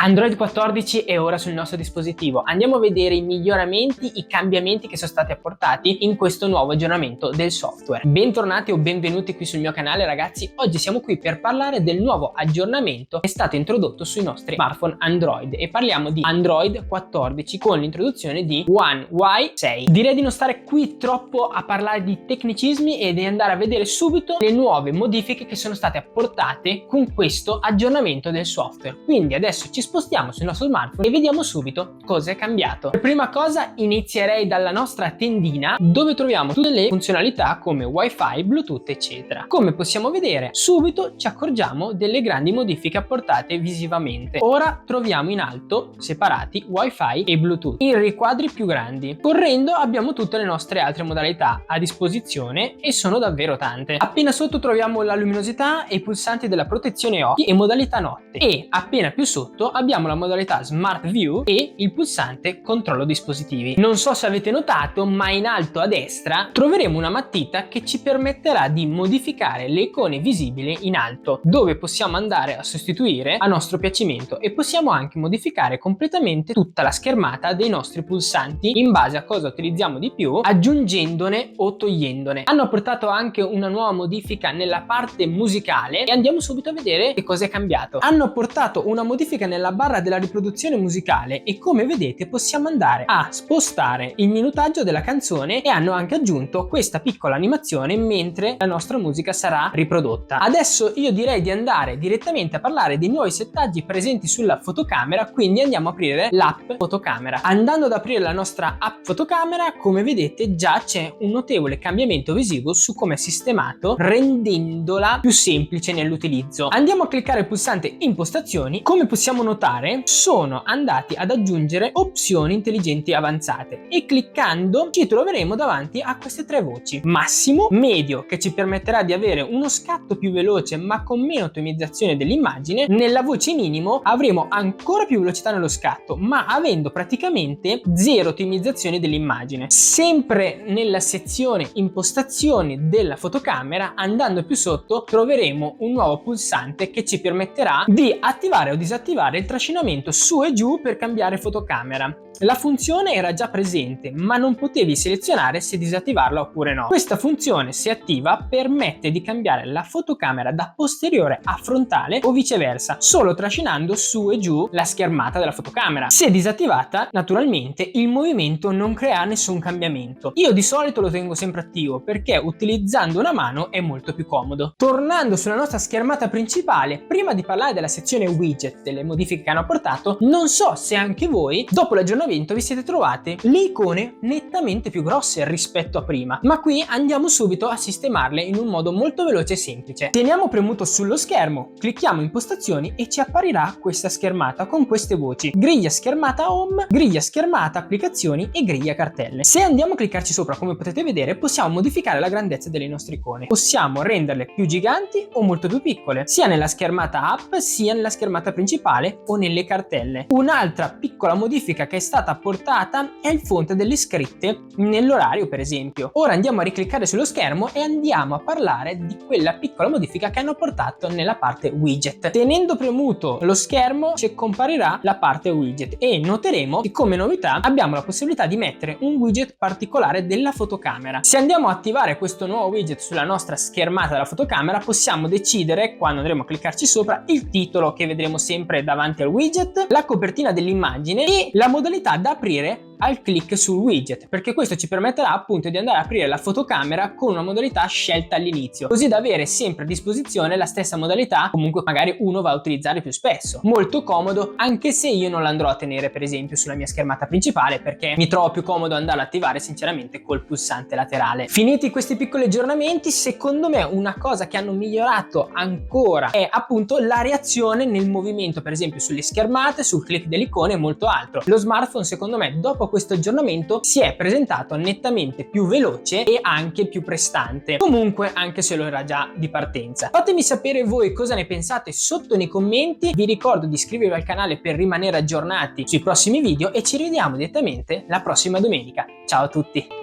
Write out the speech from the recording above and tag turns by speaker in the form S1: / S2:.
S1: Android 14 è ora sul nostro dispositivo. Andiamo a vedere i miglioramenti, i cambiamenti che sono stati apportati in questo nuovo aggiornamento del software. Bentornati o benvenuti qui sul mio canale ragazzi. Oggi siamo qui per parlare del nuovo aggiornamento che è stato introdotto sui nostri smartphone Android e parliamo di Android 14 con l'introduzione di One UI 6. Direi di non stare qui troppo a parlare di tecnicismi e di andare a vedere subito le nuove modifiche che sono state apportate con questo aggiornamento del software. Quindi adesso ci spostiamo sul nostro smartphone e vediamo subito cosa è cambiato. Per prima cosa inizierei dalla nostra tendina dove troviamo tutte le funzionalità come wifi, bluetooth eccetera. Come possiamo vedere subito ci accorgiamo delle grandi modifiche apportate visivamente. Ora troviamo in alto separati wifi e bluetooth in riquadri più grandi. Correndo abbiamo tutte le nostre altre modalità a disposizione e sono davvero tante. Appena sotto troviamo la luminosità e i pulsanti della protezione occhi e modalità notte e appena più sotto abbiamo la modalità Smart View e il pulsante controllo dispositivi. Non so se avete notato, ma in alto a destra troveremo una matita che ci permetterà di modificare le icone visibili in alto, dove possiamo andare a sostituire a nostro piacimento e possiamo anche modificare completamente tutta la schermata dei nostri pulsanti in base a cosa utilizziamo di più, aggiungendone o togliendone. Hanno apportato anche una nuova modifica nella parte musicale e andiamo subito a vedere che cosa è cambiato. Hanno apportato una modifica nella barra della riproduzione musicale e come vedete possiamo andare a spostare il minutaggio della canzone e hanno anche aggiunto questa piccola animazione mentre la nostra musica sarà riprodotta. Adesso io direi di andare direttamente a parlare dei nuovi settaggi presenti sulla fotocamera, quindi andiamo a aprire l'app fotocamera. Andando ad aprire la nostra app fotocamera, come vedete già c'è un notevole cambiamento visivo su come è sistemato, rendendola più semplice nell'utilizzo. Andiamo a cliccare il pulsante impostazioni. Come possiamo notare sono andati ad aggiungere opzioni intelligenti avanzate e cliccando ci troveremo davanti a queste tre voci: massimo, medio che ci permetterà di avere uno scatto più veloce ma con meno ottimizzazione dell'immagine. Nella voce minimo avremo ancora più velocità nello scatto ma avendo praticamente zero ottimizzazione dell'immagine. Sempre nella sezione impostazioni della fotocamera, andando più sotto troveremo un nuovo pulsante che ci permetterà di attivare o disattivare il trascinamento su e giù per cambiare fotocamera. La funzione era già presente ma non potevi selezionare se disattivarla oppure no. Questa funzione, se attiva, permette di cambiare la fotocamera da posteriore a frontale o viceversa solo trascinando su e giù la schermata della fotocamera. Se disattivata, naturalmente il movimento non crea nessun cambiamento. Io di solito lo tengo sempre attivo perché utilizzando una mano è molto più comodo. Tornando sulla nostra schermata principale, prima di parlare della sezione widget, delle modifiche che hanno apportato, non so se anche voi dopo l'aggiornamento vi siete trovate le icone nettamente più grosse rispetto a prima, ma qui andiamo subito a sistemarle in un modo molto veloce e semplice. Teniamo premuto sullo schermo, clicchiamo impostazioni e ci apparirà questa schermata con queste voci: griglia schermata home, griglia schermata applicazioni e griglia cartelle. Se andiamo a cliccarci sopra, come potete vedere, possiamo modificare la grandezza delle nostre icone. Possiamo renderle più giganti o molto più piccole, sia nella schermata app sia nella schermata principale o nelle cartelle. Un'altra piccola modifica che è stata apportata è il font delle scritte nell'orario, per esempio. Ora andiamo a ricliccare sullo schermo e andiamo a parlare di quella piccola modifica che hanno apportato nella parte widget. Tenendo premuto lo schermo ci comparirà la parte widget e noteremo che come novità abbiamo la possibilità di mettere un widget particolare della fotocamera. Se andiamo a attivare questo nuovo widget sulla nostra schermata della fotocamera possiamo decidere, quando andremo a cliccarci sopra, il titolo che vedremo sempre davanti al widget, la copertina dell'immagine e la modalità da aprire al click sul widget, perché questo ci permetterà appunto di andare a aprire la fotocamera con una modalità scelta all'inizio, così da avere sempre a disposizione la stessa modalità, comunque magari uno va a utilizzare più spesso. Molto comodo, anche se io non l'andrò a tenere per esempio sulla mia schermata principale perché mi trovo più comodo andare ad attivare sinceramente col pulsante laterale. Finiti questi piccoli aggiornamenti, secondo me una cosa che hanno migliorato ancora è appunto la reazione nel movimento, per esempio sulle schermate, sul click delle icone e molto altro. Lo smartphone secondo me dopo questo aggiornamento si è presentato nettamente più veloce e anche più prestante, comunque anche se lo era già di partenza. Fatemi sapere voi cosa ne pensate sotto nei commenti, vi ricordo di iscrivervi al canale per rimanere aggiornati sui prossimi video e ci rivediamo direttamente la prossima domenica. Ciao a tutti!